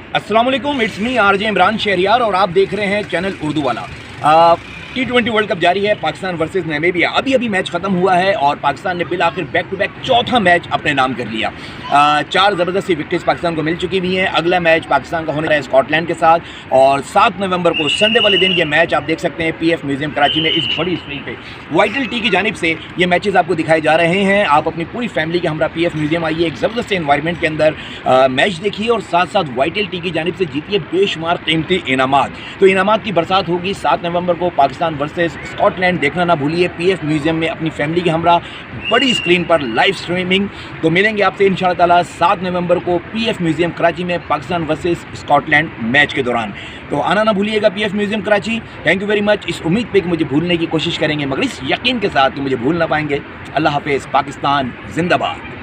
अस्सलाम वालेकुम, it's me RJ Imran Shahriyar और आप देख रहे हैं चैनल उर्दू वाला। T20 वर्ल्ड कप जारी है, पाकिस्तान वर्सेस नामीबिया। अभी अभी मैच ख़त्म हुआ है और पाकिस्तान ने बिल आखिर बैक टू बैक चौथा मैच अपने नाम कर लिया। 4 ज़बरदस्ती विकेट्स पाकिस्तान को मिल चुकी हुई हैं। अगला मैच पाकिस्तान का होने रहा है स्कॉटलैंड के साथ और 7 नवंबर को संडे वाले दिन ये मैच आप देख सकते हैं PF म्यूज़ियम कराची में इस बड़ी स्क्रीन पे YTL की जानिब से ये मैचेस आपको दिखाए जा रहे हैं। आप अपनी पूरी फैमिली के हमरा PF म्यूज़ियम आइए, एक ज़बरदस्त एनवायरनमेंट के अंदर मैच देखिए और साथ साथ YTL की जानिब से जीतिए बेशुमार कीमती इनामात। तो इनामात की बरसात होगी 7 नवंबर को पाकिस्तान वर्सेस स्कॉटलैंड। देखना ना भूलिए PF म्यूज़ियम में अपनी फैमिली के हमरा बड़ी स्क्रीन पर लाइव स्ट्रीमिंग। तो मिलेंगे आपसे इंशाअल्लाह ताला 7 नवंबर को PF म्यूज़ियम कराची में पाकिस्तान वर्सेस स्कॉटलैंड मैच के दौरान। तो आना ना भूलिएगा PF museum Karachi. Thank you very much. इस उम्मीद पे कि मुझे भूलने की कोशिश करेंगे मगर इस यकीन के साथ कि मुझे भूल ना पाएंगे। अल्लाह हाफिज़। पाकिस्तान जिंदाबाद।